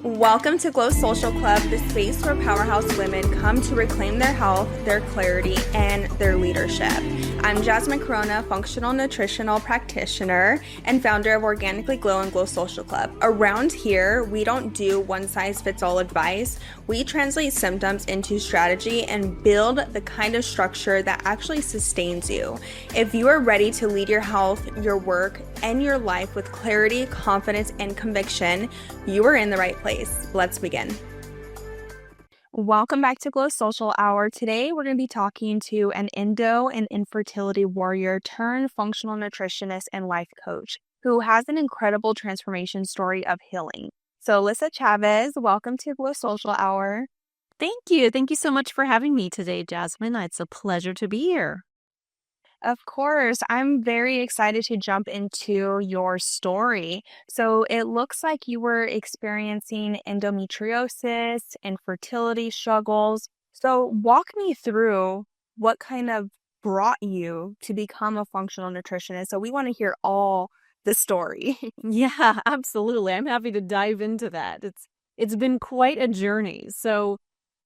Welcome to Glow Social Club, the space where powerhouse women come to reclaim their health, their clarity, and their leadership. I'm Jasmine Corona, functional nutritional practitioner and founder of Organically Glow and Glow Social Club. Around here, we don't do one-size-fits-all advice. We translate symptoms into strategy and build the kind of structure that actually sustains you. If you are ready to lead your health, your work, and your life with clarity, confidence, and conviction, you are in the right place. Let's begin. Welcome back to Glow Social Hour. Today, we're going to be talking to an endo and infertility warrior turned functional nutritionist and life coach who has an incredible transformation story of healing. So, Alyssa Chavez, welcome to Glow Social Hour. Thank you. Thank you so much for having me today, Jasmine. It's a pleasure to be here. Of course, I'm very excited to jump into your story. So it looks like you were experiencing endometriosis and fertility struggles. So walk me through what kind of brought you to become a functional nutritionist. So we want to hear all the story. Yeah, absolutely. I'm happy to dive into that. It's been quite a journey. So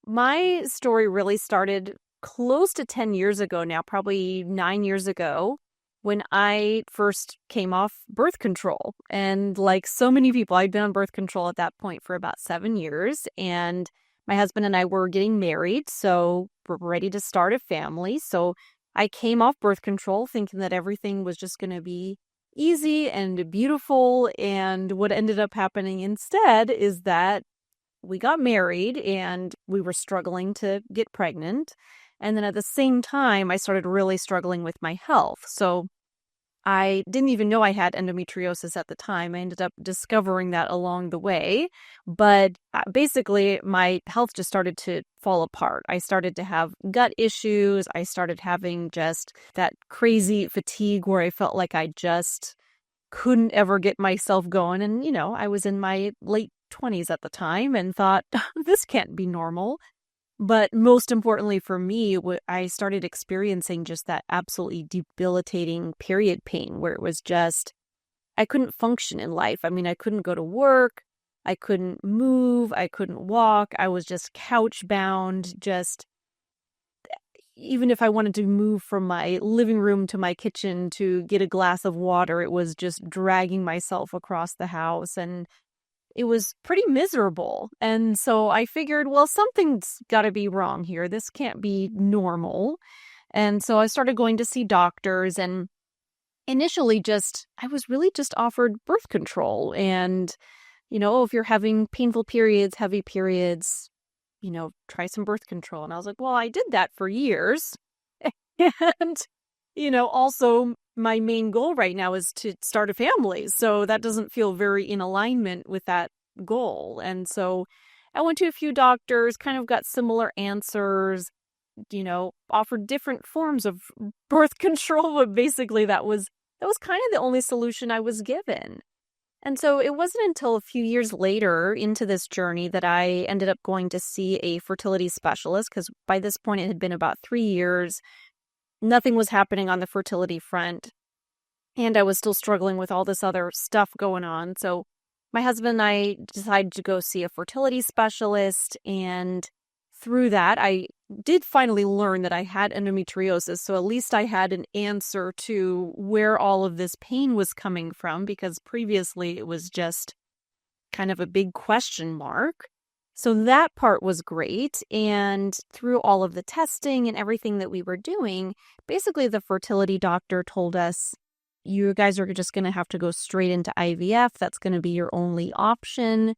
my story really started close to 10 years ago now, probably 9 years ago, when I first came off birth control. And like so many people, I'd been on birth control at that point for about 7 years. And my husband and I were getting married, so we're ready to start a family. So I came off birth control thinking that everything was just going to be easy and beautiful. And what ended up happening instead is that we got married and we were struggling to get pregnant. And then at the same time, I started really struggling with my health. So I didn't even know I had endometriosis at the time. I ended up discovering that along the way. But basically, my health just started to fall apart. I started to have gut issues. I started having just that crazy fatigue where I felt like I just couldn't ever get myself going. And, I was in my late 20s at the time and thought, this can't be normal. But most importantly for me, I started experiencing just that absolutely debilitating period pain where it was just, I couldn't function in life. I mean, I couldn't go to work. I couldn't move. I couldn't walk. I was just couch bound. Just even if I wanted to move from my living room to my kitchen to get a glass of water, it was just dragging myself across the house. And it was pretty miserable. And so I figured, well, something's got to be wrong here. This can't be normal. And so I started going to see doctors, and initially I was really just offered birth control. And, if you're having painful periods, heavy periods, try some birth control. And I was like, well, I did that for years. And, also my main goal right now is to start a family. So that doesn't feel very in alignment with that goal. And so I went to a few doctors, kind of got similar answers, offered different forms of birth control, but basically that was kind of the only solution I was given. And so it wasn't until a few years later into this journey that I ended up going to see a fertility specialist, because by this point it had been about 3 years. Nothing was happening on the fertility front, and I was still struggling with all this other stuff going on. So my husband and I decided to go see a fertility specialist, and through that, I did finally learn that I had endometriosis. So at least I had an answer to where all of this pain was coming from, because previously it was just kind of a big question mark. So that part was great. And through all of the testing and everything that we were doing, basically the fertility doctor told us, you guys are just going to have to go straight into IVF. That's going to be your only option.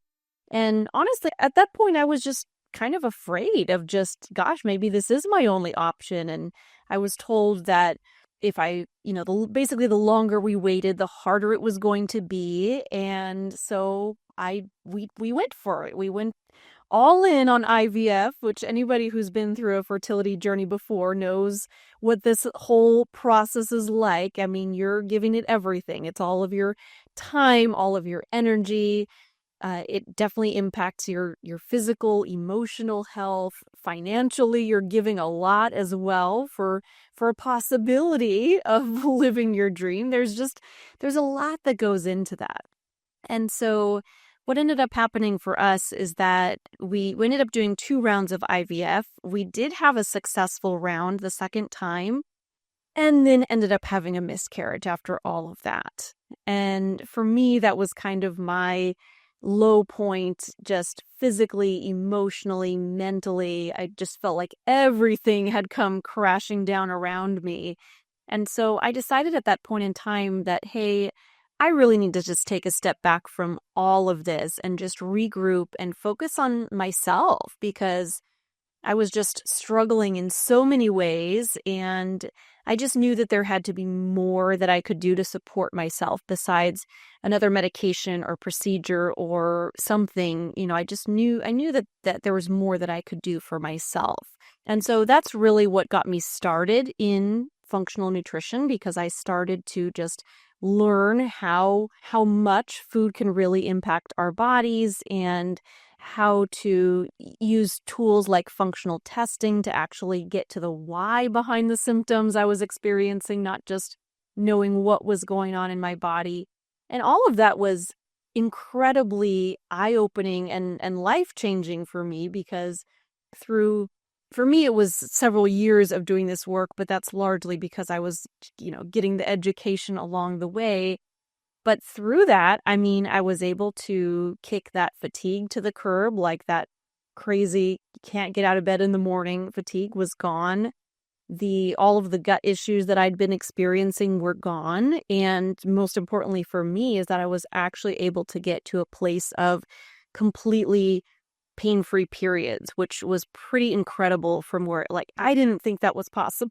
And honestly, at that point, I was just kind of afraid of gosh, maybe this is my only option. And I was told that if basically the longer we waited, the harder it was going to be. And so we went for it. We went all in on IVF, which anybody who's been through a fertility journey before knows what this whole process is like. I mean, you're giving it everything. It's all of your time, all of your energy. It definitely impacts your physical, emotional health. Financially, you're giving a lot as well for a possibility of living your dream. There's a lot that goes into that. And so what ended up happening for us is that we ended up doing 2 rounds of IVF. We did have a successful round the second time, and then ended up having a miscarriage after all of that. And for me, that was kind of my low point, just physically, emotionally, mentally. I just felt like everything had come crashing down around me. And so I decided at that point in time that, hey, I really need to just take a step back from all of this and just regroup and focus on myself, because I was just struggling in so many ways, and I just knew that there had to be more that I could do to support myself besides another medication or procedure or something. I knew that there was more that I could do for myself. And so that's really what got me started in functional nutrition, because I started to just learn how much food can really impact our bodies, and how to use tools like functional testing to actually get to the why behind the symptoms I was experiencing, not just knowing what was going on in my body. And all of that was incredibly eye-opening and life-changing for me, because for me, it was several years of doing this work, but that's largely because I was, getting the education along the way. But through that, I was able to kick that fatigue to the curb, like that crazy can't get out of bed in the morning fatigue was gone. All of the gut issues that I'd been experiencing were gone. And most importantly for me is that I was actually able to get to a place of completely pain-free periods, which was pretty incredible from where, I didn't think that was possible.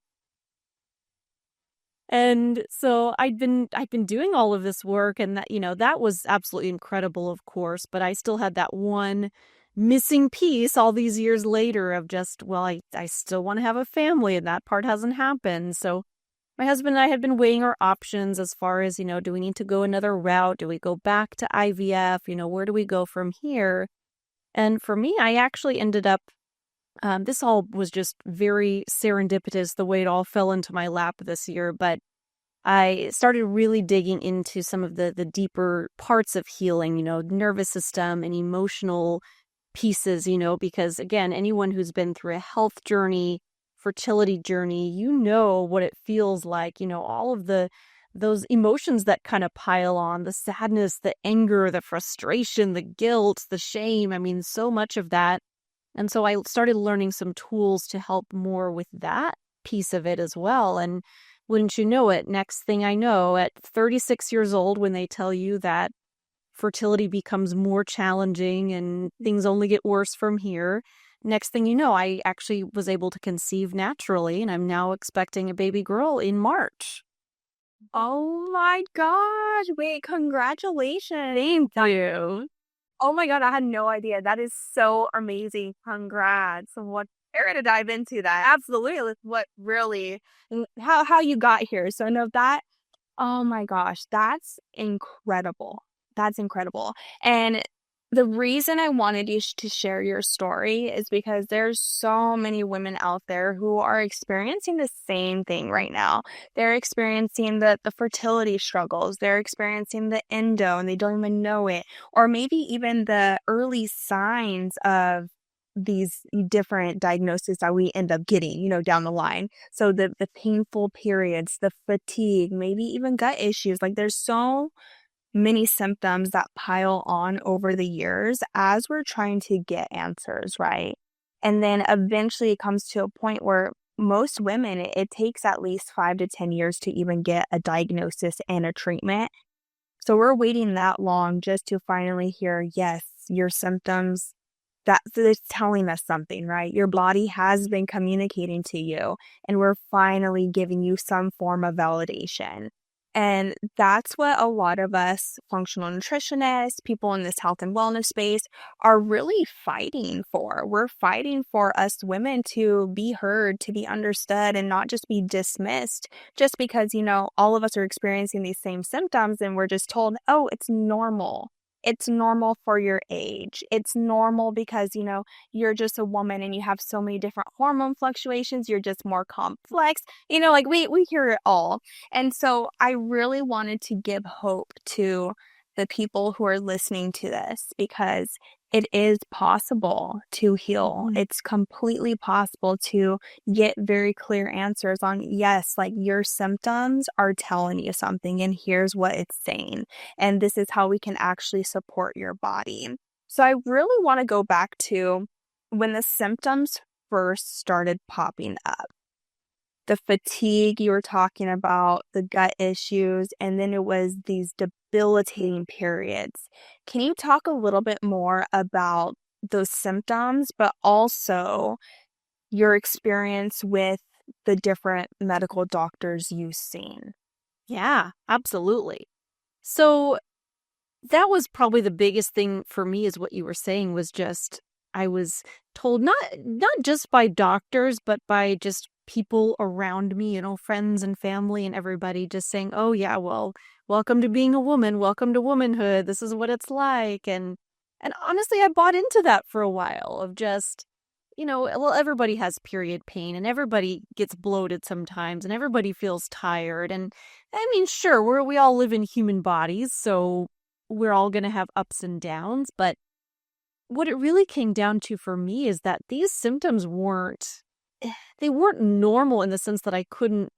And so I'd been doing all of this work, and that was absolutely incredible, of course, but I still had that one missing piece all these years later of just, well, I still want to have a family, and that part hasn't happened. So my husband and I had been weighing our options as far as, do we need to go another route? Do we go back to IVF? Where do we go from here? And for me, I actually ended up, this all was just very serendipitous, the way it all fell into my lap this year, but I started really digging into some of the deeper parts of healing, nervous system and emotional pieces, because again, anyone who's been through a health journey, fertility journey, what it feels like, all of those emotions that kind of pile on, the sadness, the anger, the frustration, the guilt, the shame, so much of that. And so I started learning some tools to help more with that piece of it as well. And wouldn't you know it, next thing I know, at 36 years old, when they tell you that fertility becomes more challenging and things only get worse from here, next thing you know, I actually was able to conceive naturally, and I'm now expecting a baby girl in March. Oh my gosh. Wait, congratulations. Thank you. Oh my God, I had no idea. That is so amazing. Congrats. What area to dive into that? Absolutely. Like, what really, how you got here. So I know that, oh my gosh, that's incredible. That's incredible. And the reason I wanted you to share your story is because there's so many women out there who are experiencing the same thing right now. They're experiencing the fertility struggles. They're experiencing the endo and they don't even know it. Or maybe even the early signs of these different diagnoses that we end up getting, down the line. So the painful periods, the fatigue, maybe even gut issues. Like there's so many symptoms that pile on over the years as we're trying to get answers, right? And then eventually it comes to a point where most women, it takes at least 5 to 10 years to even get a diagnosis and a treatment. So we're waiting that long just to finally hear, yes, your symptoms, that's telling us something, right? Your body has been communicating to you, and we're finally giving you some form of validation. And that's what a lot of us functional nutritionists, people in this health and wellness space are really fighting for. We're fighting for us women to be heard, to be understood, and not just be dismissed just because, all of us are experiencing these same symptoms and we're just told, oh, it's normal. It's normal for your age. It's normal because, you're just a woman and you have so many different hormone fluctuations. You're just more complex. We hear it all. And so I really wanted to give hope to the people who are listening to this, because it is possible to heal. It's completely possible to get very clear answers on, yes, like your symptoms are telling you something, and here's what it's saying. And this is how we can actually support your body. So I really want to go back to when the symptoms first started popping up. The fatigue you were talking about, the gut issues, and then it was these debilitating periods. Can you talk a little bit more about those symptoms, but also your experience with the different medical doctors you've seen? Yeah, absolutely. So that was probably the biggest thing for me, is what you were saying, was just I was told, not just by doctors, but by just people around me, friends and family and everybody, just saying, oh yeah, well, welcome to being a woman, welcome to womanhood, this is what it's like. And honestly, I bought into that for a while, of just, well, everybody has period pain and everybody gets bloated sometimes and everybody feels tired. And I mean, sure, we all live in human bodies, so we're all going to have ups and downs. But what it really came down to for me is that these symptoms weren't normal, in the sense that I couldn't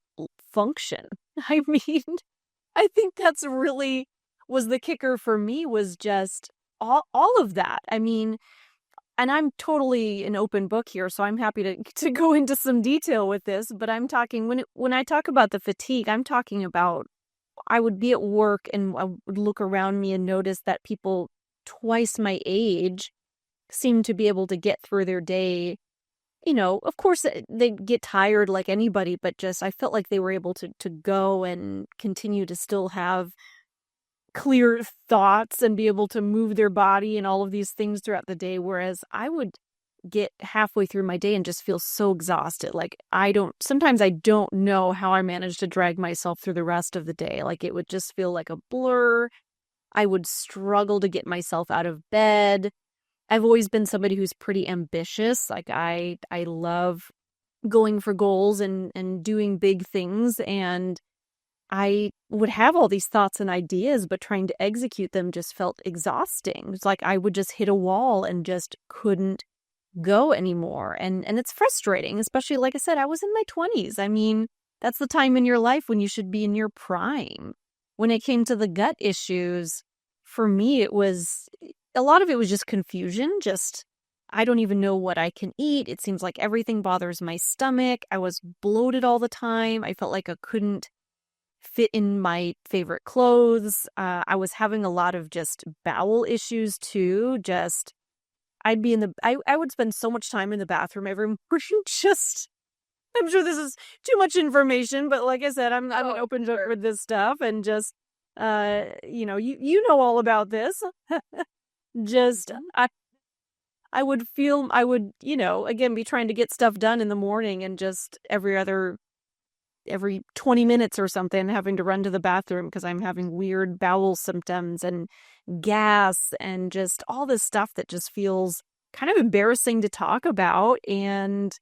function. I mean, I think that's really was the kicker for me, was just all of that. I mean, and I'm totally an open book here, so I'm happy to go into some detail with this, but I'm talking, when I talk about the fatigue, I'm talking about, I would be at work and I would look around me and notice that people twice my age seem to be able to get through their day. Of course they get tired like anybody, but just I felt like they were able to go and continue to still have clear thoughts and be able to move their body and all of these things throughout the day. Whereas I would get halfway through my day and just feel so exhausted. Like sometimes I don't know how I managed to drag myself through the rest of the day. Like it would just feel like a blur. I would struggle to get myself out of bed. I've always been somebody who's pretty ambitious. Like I love going for goals and doing big things. And I would have all these thoughts and ideas, but trying to execute them just felt exhausting. It's like I would just hit a wall and just couldn't go anymore. And it's frustrating, especially, like I said, I was in my 20s. I mean, that's the time in your life when you should be in your prime. When it came to the gut issues, for me, a lot of it was just confusion. Just, I don't even know what I can eat. It seems like everything bothers my stomach. I was bloated all the time. I felt like I couldn't fit in my favorite clothes. I was having a lot of just bowel issues too. Just, I'd be I would spend so much time in the bathroom every morning. Just, I'm sure this is too much information, but like I said, I'm an open book with this stuff, and just, you know all about this. Just, I would, again, be trying to get stuff done in the morning, and just every 20 minutes or something, having to run to the bathroom because I'm having weird bowel symptoms and gas and just all this stuff that just feels kind of embarrassing to talk about. And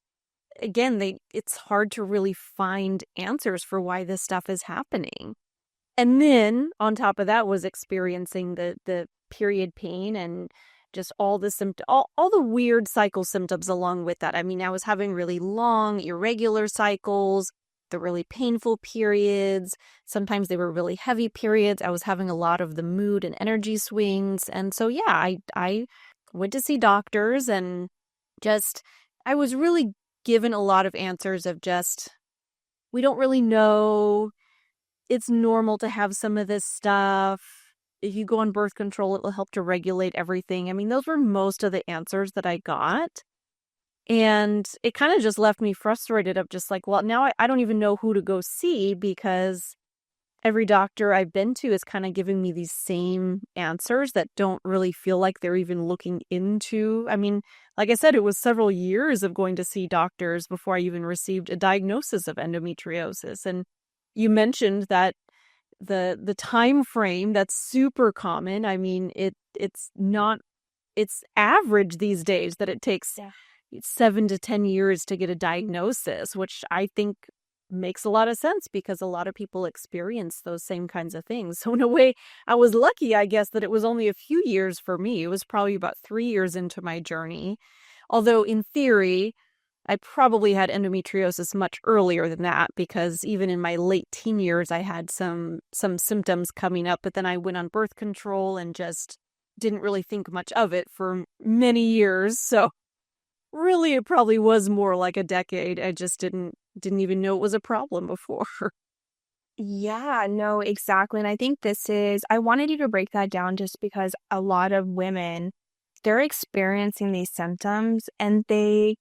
again, it's hard to really find answers for why this stuff is happening. And then on top of that was experiencing the period pain and just all the all the weird cycle symptoms along with that. I mean, I was having really long, irregular cycles, the really painful periods. Sometimes they were really heavy periods. I was having a lot of the mood and energy swings. And so, yeah, I went to see doctors, and just, I was really given a lot of answers of just, we don't really know. It's normal to have some of this stuff. If you go on birth control, it will help to regulate everything. I mean, those were most of the answers that I got. And it kind of just left me frustrated of just like, well, now I don't even know who to go see, because every doctor I've been to is kind of giving me these same answers that don't really feel like they're even looking into. I mean, like I said, it was several years of going to see doctors before I even received a diagnosis of endometriosis. And you mentioned that the time frame, that's super common. I mean, it's average these days that it takes 7 to 10 years to get a diagnosis, which I think makes a lot of sense because a lot of people experience those same kinds of things. So in a way, I was lucky, I guess, that it was only a few years for me. It was probably about 3 years into my journey. Although in theory, I probably had endometriosis much earlier than that because even in my late teen years, I had some symptoms coming up, but then I went on birth control and just didn't really think much of it for many years. So really, it probably was more like a decade. I just didn't even know it was a problem before. Yeah, no, exactly. And I think I wanted you to break that down just because a lot of women, they're experiencing these symptoms and they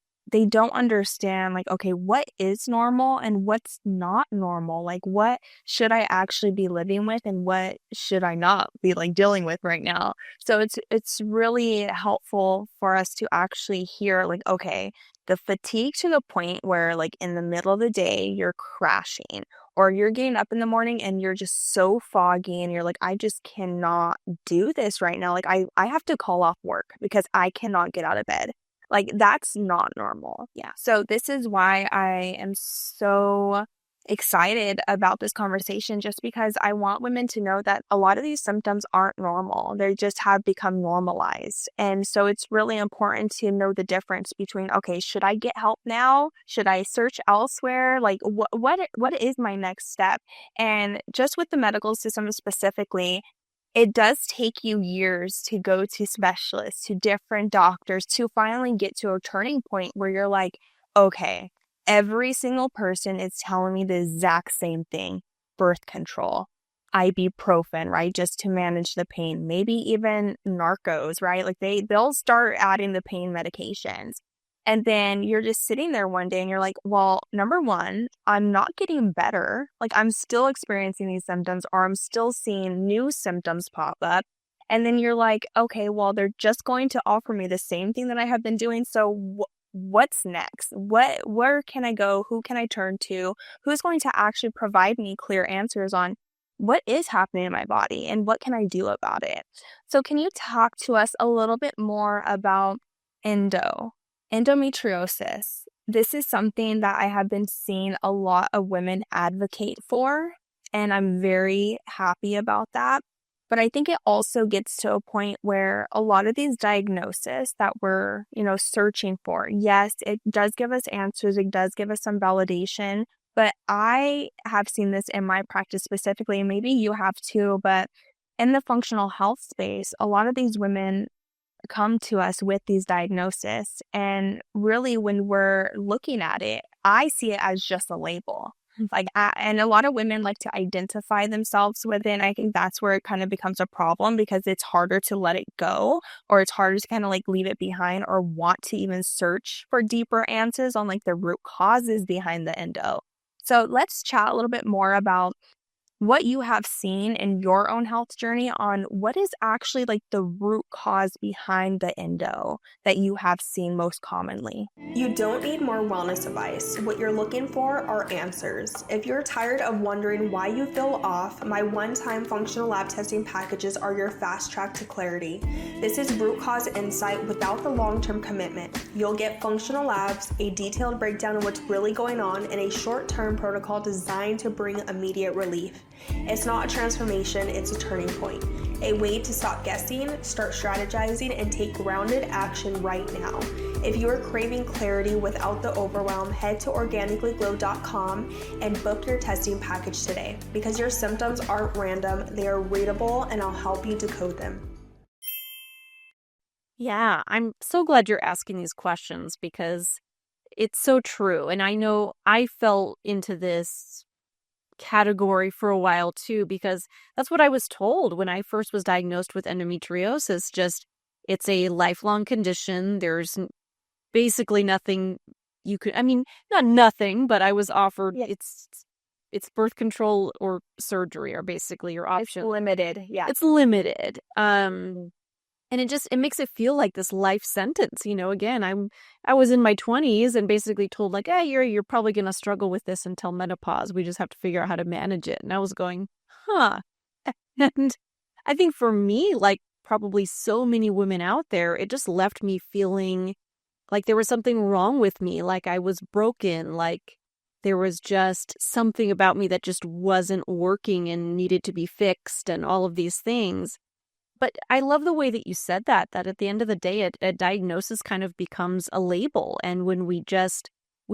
don't understand like, okay, what is normal and what's not normal? Like, what should I actually be living with and what should I not be like dealing with right now? So it's really helpful for us to actually hear like, okay, the fatigue to the point where like in the middle of the day you're crashing or you're getting up in the morning and you're just so foggy and you're like, I just cannot do this right now. Like I have to call off work because I cannot get out of bed. Like that's not normal. Yeah. So this is why I am so excited about this conversation just because I want women to know that a lot of these symptoms aren't normal. They just have become normalized. And so it's really important to know the difference between, okay, should I get help now? Should I search elsewhere? Like what is my next step? And just with the medical system specifically, it does take you years to go to specialists, to different doctors, to finally get to a turning point where you're like, okay, every single person is telling me the exact same thing. Birth control, ibuprofen, right? Just to manage the pain. Maybe even narcos, right? Like they'll start adding the pain medications. And then you're just sitting there one day and you're like, well, number one, I'm not getting better. Like I'm still experiencing these symptoms or I'm still seeing new symptoms pop up. And then you're like, okay, well, they're just going to offer me the same thing that I have been doing. So what's next? Where can I go? Who can I turn to? Who's going to actually provide me clear answers on what is happening in my body and what can I do about it? So can you talk to us a little bit more about endometriosis? This is something that I have been seeing a lot of women advocate for, and I'm very happy about that. But I think it also gets to a point where a lot of these diagnoses that we're, searching for, yes, it does give us answers, it does give us some validation, but I have seen this in my practice specifically, and maybe you have too, but in the functional health space, a lot of these women come to us with these diagnoses. And really, when we're looking at it, I see it as just a label. And a lot of women like to identify themselves with it. And I think that's where it kind of becomes a problem because it's harder to let it go or it's harder to kind of like leave it behind or want to even search for deeper answers on like the root causes behind the endo. So let's chat a little bit more about what you have seen in your own health journey on what is actually like the root cause behind the endo that you have seen most commonly. You don't need more wellness advice. What you're looking for are answers. If you're tired of wondering why you feel off, my one-time functional lab testing packages are your fast track to clarity. This is root cause insight without the long-term commitment. You'll get functional labs, a detailed breakdown of what's really going on, and a short-term protocol designed to bring immediate relief. It's not a transformation, it's a turning point. A way to stop guessing, start strategizing, and take grounded action right now. If you are craving clarity without the overwhelm, head to organicallyglow.com and book your testing package today. Because your symptoms aren't random, they are readable, and I'll help you decode them. Yeah, I'm so glad you're asking these questions because it's so true. And I know I fell into this category for a while too, because that's what I was told when I first was diagnosed with endometriosis. Just it's a lifelong condition. There's basically nothing you could, not nothing, but I was offered it's birth control or surgery are basically your option. It's limited. Yeah. It's limited. And it makes it feel like this life sentence, again, I was in my 20s and basically told like, hey, you're probably going to struggle with this until menopause. We just have to figure out how to manage it. And I was going, huh. And I think for me, like probably so many women out there, it just left me feeling like there was something wrong with me, like I was broken, like there was just something about me that just wasn't working and needed to be fixed and all of these things. But I love the way that you said that at the end of the day, a diagnosis kind of becomes a label. And when we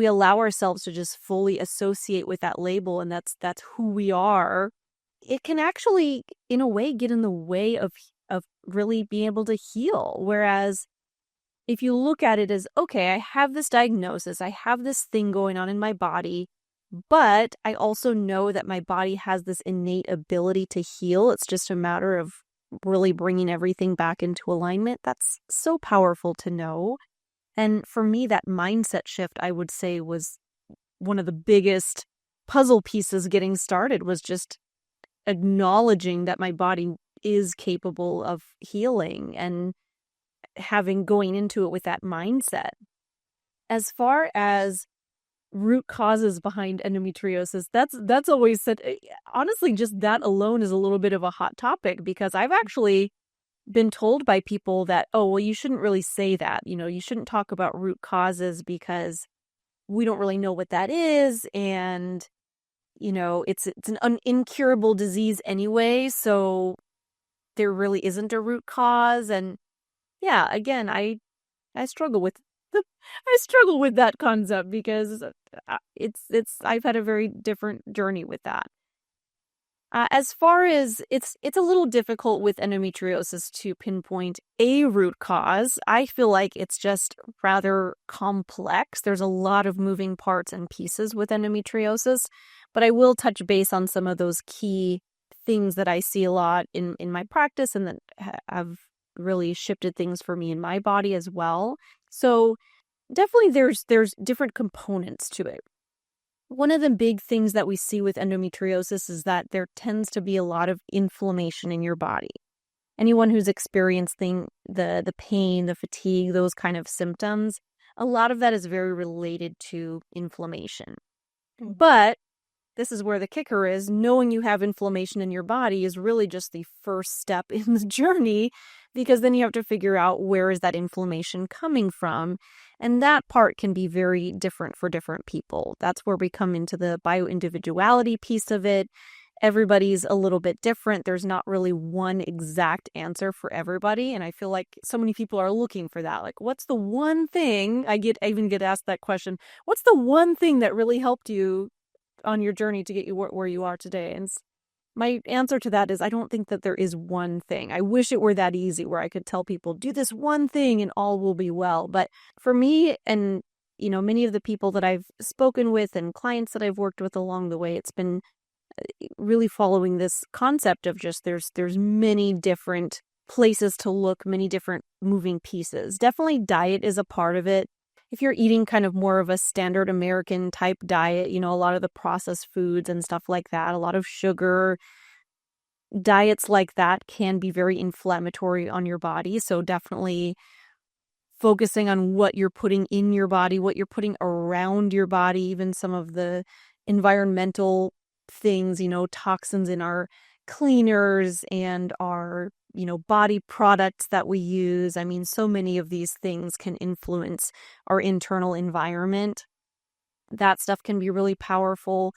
allow ourselves to just fully associate with that label, and that's who we are, it can actually, in a way, get in the way of really being able to heal. Whereas if you look at it as, okay, I have this diagnosis, I have this thing going on in my body, but I also know that my body has this innate ability to heal. It's just a matter of really bringing everything back into alignment. That's so powerful to know. And for me, that mindset shift, I would say, was one of the biggest puzzle pieces getting started, was just acknowledging that my body is capable of healing and going into it with that mindset. As far as root causes behind endometriosis, that's always said, honestly, just that alone is a little bit of a hot topic, because I've actually been told by people that, oh, well, you shouldn't really say that. You shouldn't talk about root causes because we don't really know what that is. And, it's an incurable disease anyway. So there really isn't a root cause. And yeah, again, I struggle with I struggle with that concept, because I've had a very different journey with that. As far as it's a little difficult with endometriosis to pinpoint a root cause. I feel like it's just rather complex. There's a lot of moving parts and pieces with endometriosis, but I will touch base on some of those key things that I see a lot in my practice, and that have really shifted things for me in my body as well. So definitely there's different components to it. One of the big things that we see with endometriosis is that there tends to be a lot of inflammation in your body. Anyone who's experiencing the pain, the fatigue, those kind of symptoms, a lot of that is very related to inflammation. But this is where the kicker is. Knowing you have inflammation in your body is really just the first step in the journey, because then you have to figure out, where is that inflammation coming from? And that part can be very different for different people. That's where we come into the bioindividuality piece of it. Everybody's a little bit different. There's not really one exact answer for everybody. And I feel like so many people are looking for that. Like, what's the one thing? I even get asked that question. What's the one thing that really helped you on your journey to get you where you are today? And my answer to that is, I don't think that there is one thing. I wish it were that easy, where I could tell people, do this one thing and all will be well. But for me, and many of the people that I've spoken with and clients that I've worked with along the way, it's been really following this concept of just there's many different places to look, many different moving pieces. Definitely diet is a part of it. If you're eating kind of more of a standard American type diet, a lot of the processed foods and stuff like that, a lot of sugar, diets like that can be very inflammatory on your body. So definitely focusing on what you're putting in your body, what you're putting around your body, even some of the environmental things, toxins in our cleaners and our body products that we use. I mean, so many of these things can influence our internal environment. That stuff can be really powerful.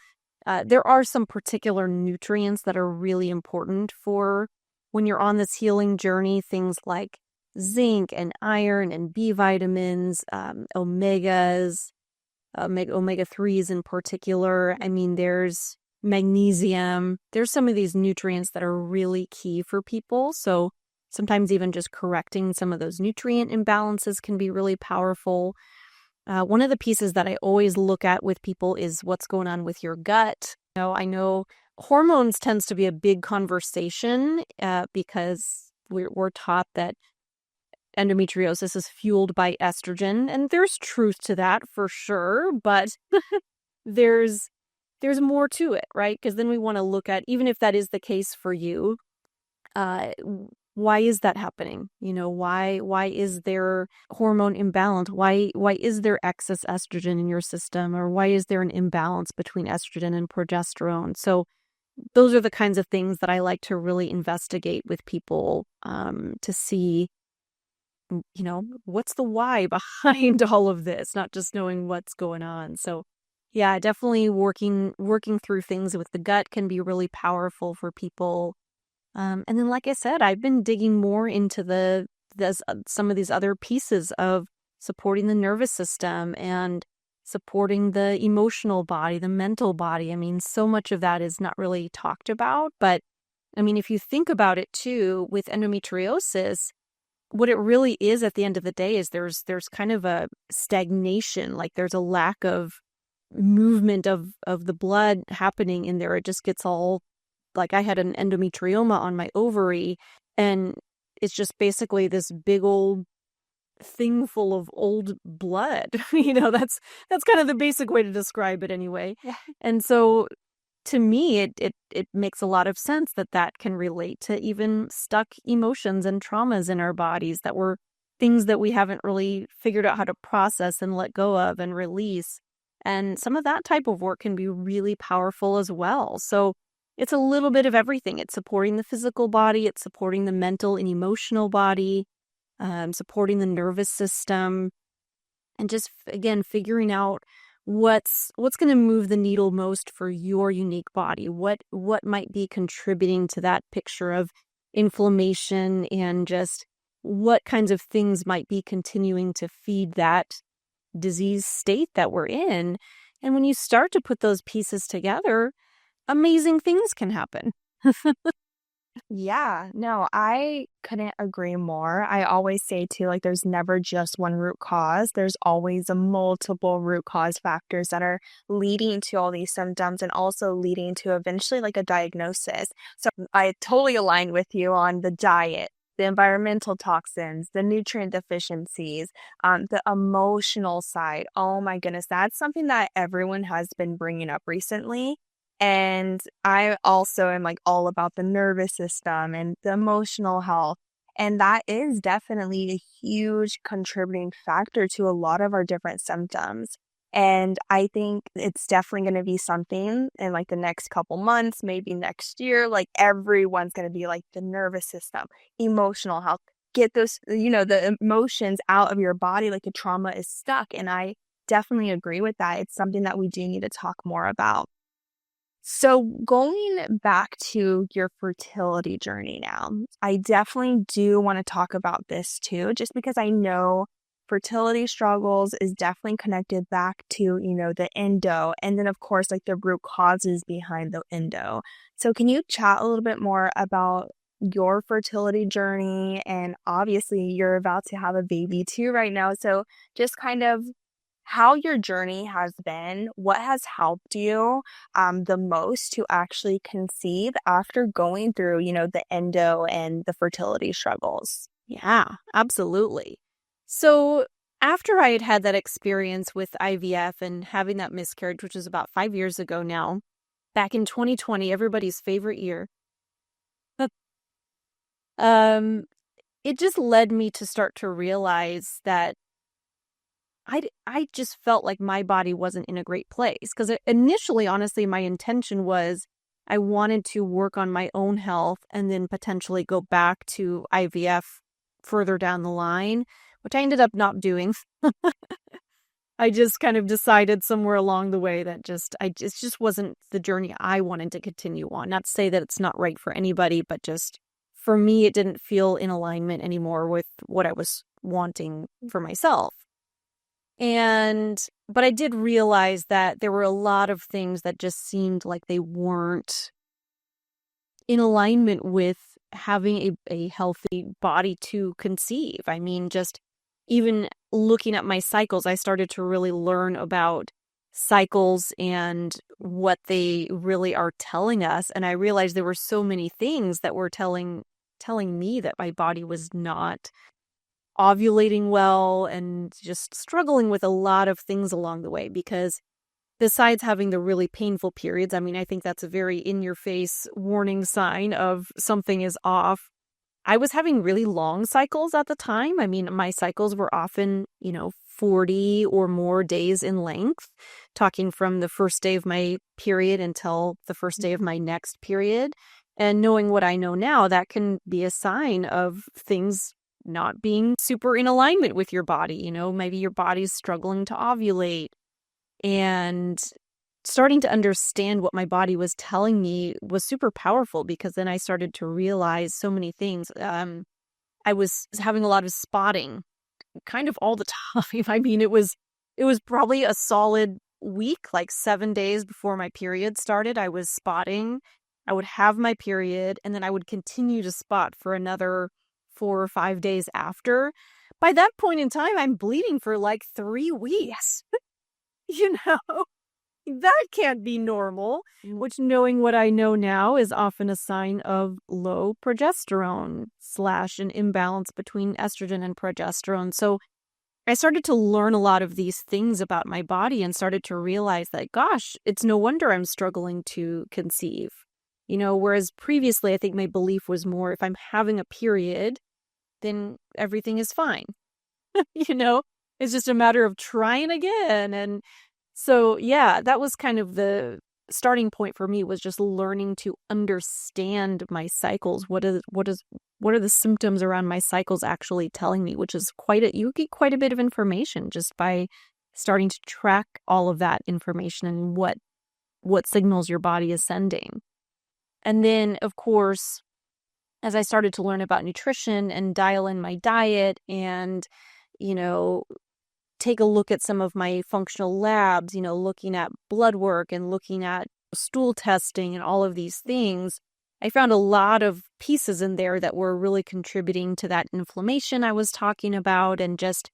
There are some particular nutrients that are really important for when you're on this healing journey. Things like zinc and iron and B vitamins, omegas, omega 3s in particular. I mean, there's magnesium. There's some of these nutrients that are really key for people. So sometimes even just correcting some of those nutrient imbalances can be really powerful. One of the pieces that I always look at with people is what's going on with your gut. I know hormones tends to be a big conversation because we're taught that endometriosis is fueled by estrogen, and there's truth to that for sure, but there's more to it, right? Because then we want to look at, even if that is the case for you, why is that happening? Why is there hormone imbalance? Why is there excess estrogen in your system? Or why is there an imbalance between estrogen and progesterone? So those are the kinds of things that I like to really investigate with people, to see, what's the why behind all of this, not just knowing what's going on. So Yeah, definitely working through things with the gut can be really powerful for people. And then, like I said, I've been digging more into some of these other pieces of supporting the nervous system and supporting the emotional body, the mental body. I mean, so much of that is not really talked about. But I mean, if you think about it too, with endometriosis, what it really is at the end of the day is there's kind of a stagnation, like there's a lack of movement of the blood happening in there. It just gets all, like I had an endometrioma on my ovary, and it's just basically this big old thing full of old blood. That's kind of the basic way to describe it anyway. Yeah. And so to me, it makes a lot of sense that that can relate to even stuck emotions and traumas in our bodies that were things that we haven't really figured out how to process and let go of and release. And some of that type of work can be really powerful as well. So it's a little bit of everything. It's supporting the physical body, it's supporting the mental and emotional body, supporting the nervous system, and just, again, figuring out what's going to move the needle most for your unique body. What might be contributing to that picture of inflammation, and just what kinds of things might be continuing to feed that disease state that we're in. And when you start to put those pieces together, amazing things can happen. Yeah, no, I couldn't agree more. I always say too, like, there's never just one root cause. There's always a multiple root cause factors that are leading to all these symptoms and also leading to eventually like a diagnosis. So I totally align with you on the diet, the environmental toxins, the nutrient deficiencies, the emotional side. Oh my goodness, that's something that everyone has been bringing up recently. And I also am like all about the nervous system and the emotional health. And that is definitely a huge contributing factor to a lot of our different symptoms. And I think it's definitely going to be something in like the next couple months, maybe next year, like everyone's going to be like the nervous system, emotional health, get those, the emotions out of your body, like the trauma is stuck. And I definitely agree with that. It's something that we do need to talk more about. So going back to your fertility journey now, I definitely do want to talk about this too, just because I know fertility struggles is definitely connected back to, the endo, and then of course, like the root causes behind the endo. So can you chat a little bit more about your fertility journey? And obviously you're about to have a baby too right now. So just kind of how your journey has been, what has helped you the most to actually conceive after going through, the endo and the fertility struggles. Yeah, absolutely. So after I had had that experience with IVF and having that miscarriage, which was about 5 years ago now, back in 2020, everybody's favorite year, um, it just led me to start to realize that I just felt like my body wasn't in a great place. Because initially, honestly, my intention was I wanted to work on my own health and then potentially go back to IVF further down the line, which I ended up not doing. I just kind of decided somewhere along the way that it just wasn't the journey I wanted to continue on. Not to say that it's not right for anybody, but just for me, it didn't feel in alignment anymore with what I was wanting for myself. But I did realize that there were a lot of things that just seemed like they weren't in alignment with having a healthy body to conceive. I mean, just even looking at my cycles, I started to really learn about cycles and what they really are telling us. And I realized there were so many things that were telling me that my body was not ovulating well and just struggling with a lot of things along the way. Because besides having the really painful periods, I mean, I think that's a very in-your-face warning sign of something is off. I was having really long cycles at the time. I mean, my cycles were often, 40 or more days in length, talking from the first day of my period until the first day of my next period. And knowing what I know now, that can be a sign of things not being super in alignment with your body. Maybe your body's struggling to ovulate. And starting to understand what my body was telling me was super powerful, because then I started to realize so many things. I was having a lot of spotting kind of all the time. I mean, it was probably a solid week, like 7 days before my period started, I was spotting. I would have my period, and then I would continue to spot for another 4 or 5 days after. By that point in time, I'm bleeding for like 3 weeks. You know, that can't be normal, which, knowing what I know now, is often a sign of low progesterone / an imbalance between estrogen and progesterone. So I started to learn a lot of these things about my body and started to realize that, gosh, it's no wonder I'm struggling to conceive. Whereas previously, I think my belief was more, if I'm having a period, then everything is fine. you know, it's just a matter of trying again. And so, yeah, that was kind of the starting point for me, was just learning to understand my cycles. What are the symptoms around my cycles actually telling me, which is you get quite a bit of information just by starting to track all of that information and what signals your body is sending. And then, of course, as I started to learn about nutrition and dial in my diet and, take a look at some of my functional labs, looking at blood work and looking at stool testing and all of these things, I found a lot of pieces in there that were really contributing to that inflammation I was talking about, and just,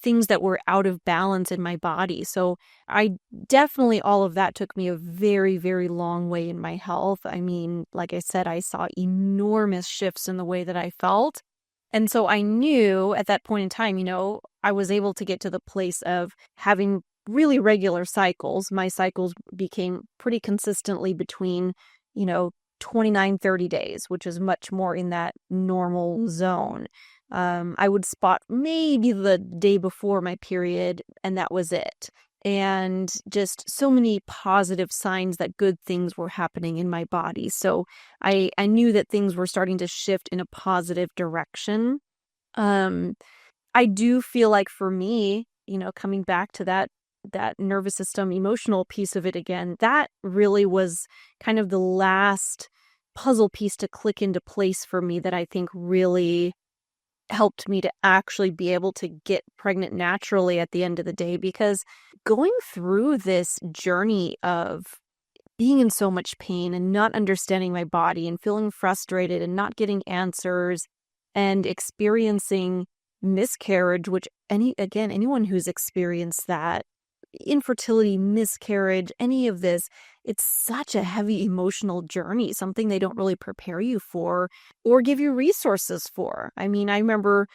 things that were out of balance in my body. So all of that took me a very, very long way in my health. I mean, like I said, I saw enormous shifts in the way that I felt. And so I knew at that point in time, I was able to get to the place of having really regular cycles. My cycles became pretty consistently between, 29, 30 days, which is much more in that normal zone. I would spot maybe the day before my period, and that was it. And just so many positive signs that good things were happening in my body. So I knew that things were starting to shift in a positive direction. I do feel like, for me, coming back to that nervous system, emotional piece of it again, that really was kind of the last puzzle piece to click into place for me, that I think really helped me to actually be able to get pregnant naturally at the end of the day. Because going through this journey of being in so much pain and not understanding my body and feeling frustrated and not getting answers and experiencing miscarriage, which anyone who's experienced that, infertility, miscarriage, any of this, it's such a heavy emotional journey, something they don't really prepare you for or give you resources for. I mean, I remember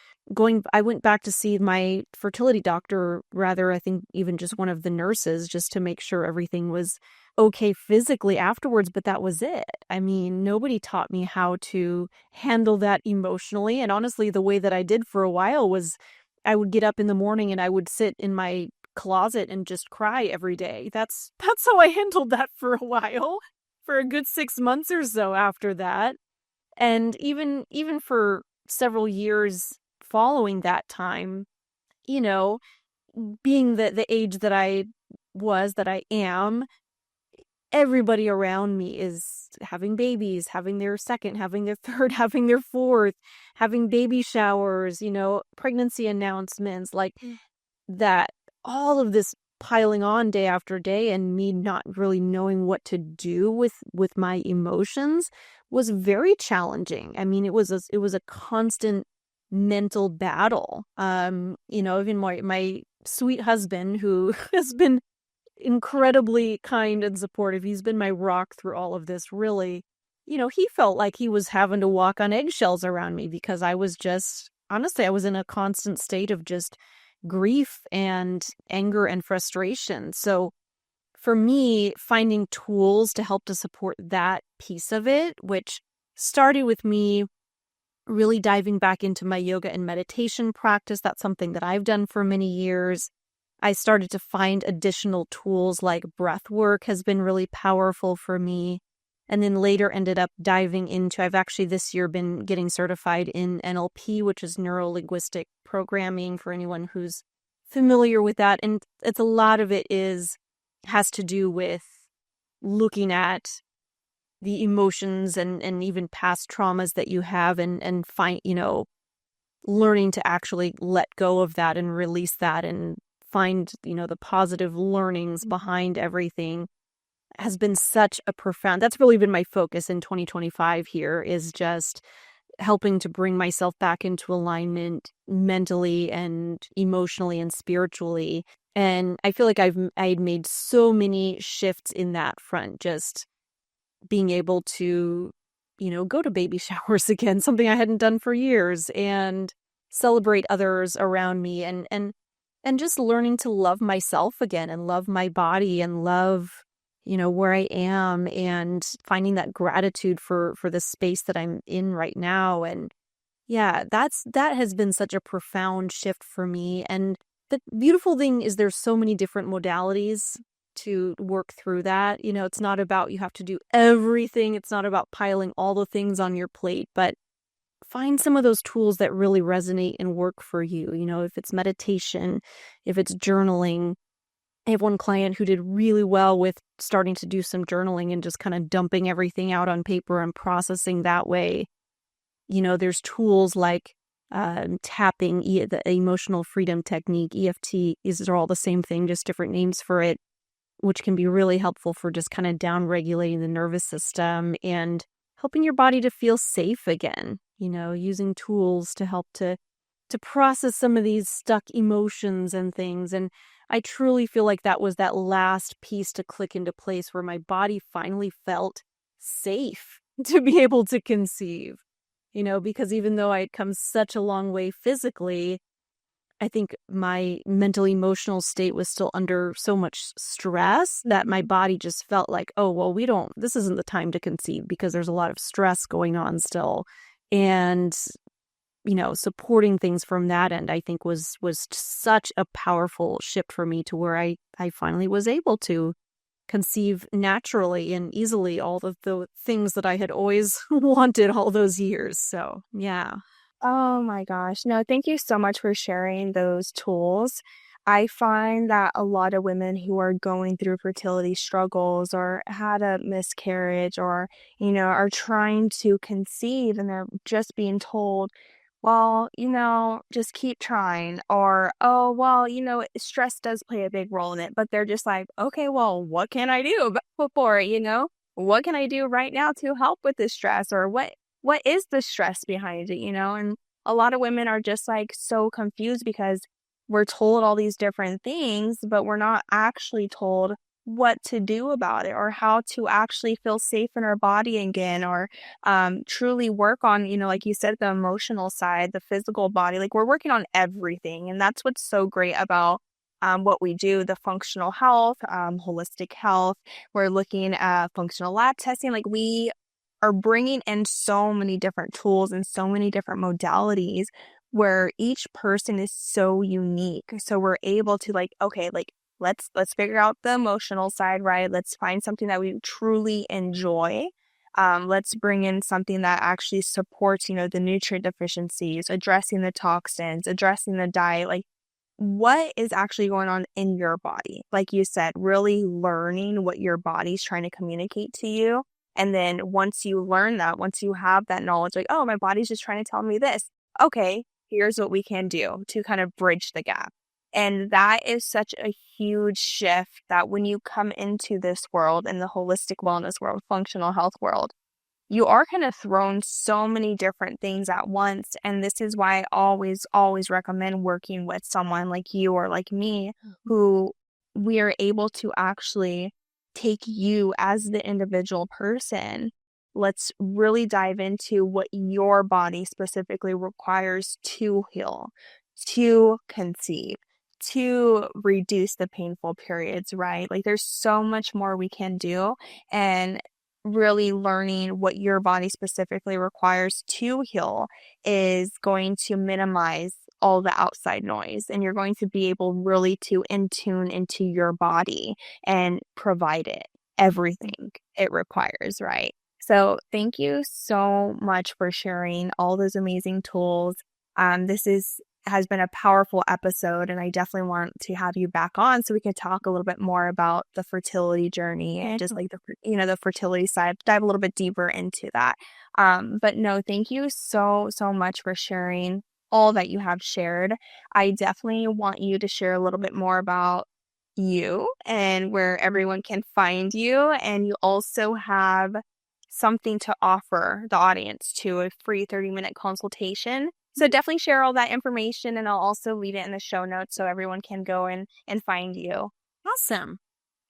I went back to see my fertility doctor, rather, I think even just one of the nurses, just to make sure everything was okay physically afterwards, but that was it. I mean, nobody taught me how to handle that emotionally. And honestly, the way that I did for a while was I would get up in the morning and I would sit in my closet and just cry every day. That's how I handled that for a while, for a good 6 months or so after that. And even for several years following that time, being the age that I am, everybody around me is having babies, having their second, having their third, having their fourth, having baby showers, pregnancy announcements, like that. All of this piling on day after day, and me not really knowing what to do with my emotions, was very challenging. I mean, it was a constant mental battle. Even my sweet husband, who has been incredibly kind and supportive, he's been my rock through all of this, really. He felt like he was having to walk on eggshells around me, because I was just, honestly, I was in a constant state of just grief and anger and frustration. So for me, finding tools to help to support that piece of it, which started with me really diving back into my yoga and meditation practice. That's something that I've done for many years. I started to find additional tools, like breath work has been really powerful for me. And then later ended up diving into, I've actually this year been getting certified in NLP, which is neuro-linguistic programming, for anyone who's familiar with that. And it's a lot of it has to do with looking at the emotions and even past traumas that you have and find, learning to actually let go of that and release that and find, the positive learnings behind everything has been such a profound, that's really been my focus in 2025 here, is just helping to bring myself back into alignment mentally and emotionally and spiritually. And I feel like I'd made so many shifts in that front, just being able to, go to baby showers again, something I hadn't done for years, and celebrate others around me, and just learning to love myself again and love my body and love, where I am, and finding that gratitude for the space that I'm in right now. And yeah, that has been such a profound shift for me. And the beautiful thing is there's so many different modalities to work through that. It's not about you have to do everything. It's not about piling all the things on your plate, but find some of those tools that really resonate and work for you. If it's meditation, if it's journaling. I have one client who did really well with starting to do some journaling and just kind of dumping everything out on paper and processing that way. There's tools like tapping, the emotional freedom technique, EFT. These are all the same thing, just different names for it, which can be really helpful for just kind of down regulating the nervous system and helping your body to feel safe again, using tools to help to process some of these stuck emotions and things. And I truly feel like that was that last piece to click into place where my body finally felt safe to be able to conceive, because even though I had come such a long way physically, I think my mental emotional state was still under so much stress that my body just felt like, oh, well, this isn't the time to conceive because there's a lot of stress going on still. And supporting things from that end, I think was such a powerful shift for me to where I finally was able to conceive naturally and easily all of the things that I had always wanted all those years. So, yeah. Oh my gosh. No, thank you so much for sharing those tools. I find that a lot of women who are going through fertility struggles or had a miscarriage or, are trying to conceive and they're just being told, well, just keep trying, or, oh, well, stress does play a big role in it, but they're just like, okay, well, what can I do for it, What can I do right now to help with this stress, or what is the stress behind it, And a lot of women are just like so confused because we're told all these different things, but we're not actually told what to do about it or how to actually feel safe in our body again, or truly work on, like you said, the emotional side, the physical body. Like, we're working on everything. And that's what's so great about what we do, the functional health, holistic health. We're looking at functional lab testing. Like, we are bringing in so many different tools and so many different modalities where each person is so unique. So we're able to okay, let's figure out the emotional side, right? Let's find something that we truly enjoy. Let's bring in something that actually supports, the nutrient deficiencies, addressing the toxins, addressing the diet. Like, what is actually going on in your body? Like you said, really learning what your body's trying to communicate to you. And then once you learn that, once you have that knowledge, like, oh, my body's just trying to tell me this. Okay, here's what we can do to kind of bridge the gap. And that is such a huge shift that when you come into this world, in the holistic wellness world, functional health world, you are kind of thrown so many different things at once. And this is why I always, always recommend working with someone like you or like me, who we are able to actually take you as the individual person. Let's really dive into what your body specifically requires to heal, to conceive, to reduce the painful periods, right? Like, there's so much more we can do. And really learning what your body specifically requires to heal is going to minimize all the outside noise, and you're going to be able really to tune into your body and provide it everything it requires, right? So thank you so much for sharing all those amazing tools. This is has been a powerful episode, and I definitely want to have you back on so we can talk a little bit more about the fertility journey and just like the fertility side, dive a little bit deeper into that. But no, thank you so much for sharing all that you have shared. I definitely want you to share a little bit more about you and where everyone can find you, and you also have something to offer the audience to a free 30-minute consultation. So definitely share all that information, and I'll also leave it in the show notes so everyone can go and find you. Awesome.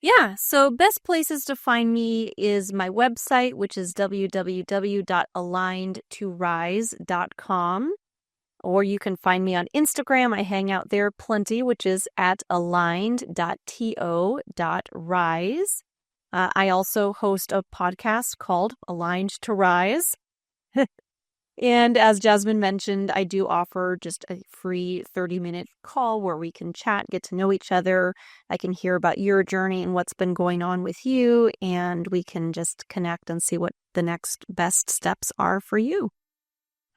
Yeah, so best places to find me is my website, which is www.alignedtorise.com. Or you can find me on Instagram. I hang out there plenty, which is at aligned.to.rise. I also host a podcast called Aligned to Rise. And as Jasmine mentioned, I do offer just a free 30-minute call where we can chat, get to know each other. I can hear about your journey and what's been going on with you, and we can just connect and see what the next best steps are for you.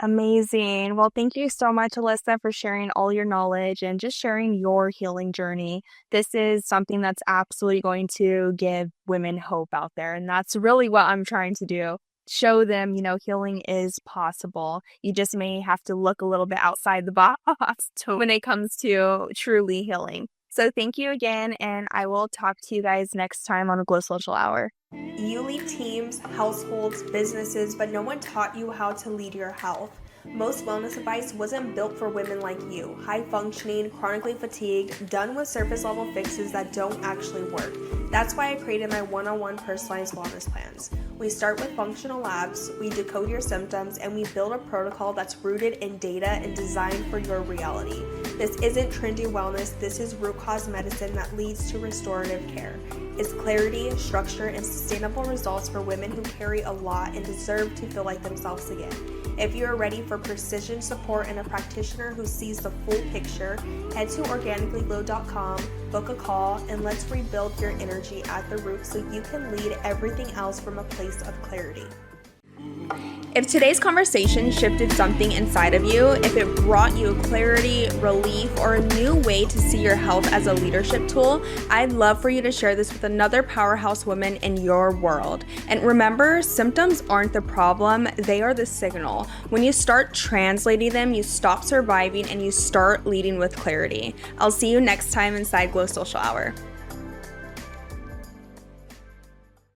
Amazing. Well, thank you so much, Alyssa, for sharing all your knowledge and just sharing your healing journey. This is something that's absolutely going to give women hope out there. And that's really what I'm trying to do. Show them, healing is possible. You just may have to look a little bit outside the box when it comes to truly healing. So thank you again, and I will talk to you guys next time on a Glow Social Hour. You lead teams, households, businesses, but no one taught you how to lead your health. Most wellness advice wasn't built for women like you, high-functioning, chronically fatigued, done with surface-level fixes that don't actually work. That's why I created my one-on-one personalized wellness plans. We start with functional labs, we decode your symptoms, and we build a protocol that's rooted in data and designed for your reality. This isn't trendy wellness, this is root cause medicine that leads to restorative care. It's clarity, structure, and sustainable results for women who carry a lot and deserve to feel like themselves again. If you are ready for precision support and a practitioner who sees the full picture, head to organicallyglow.com, book a call, and let's rebuild your energy at the root so you can lead everything else from a place of clarity. If today's conversation shifted something inside of you, if it brought you clarity, relief, or a new way to see your health as a leadership tool, I'd love for you to share this with another powerhouse woman in your world. And remember, symptoms aren't the problem, they are the signal. When you start translating them, you stop surviving and you start leading with clarity. I'll see you next time inside Glow Social Hour.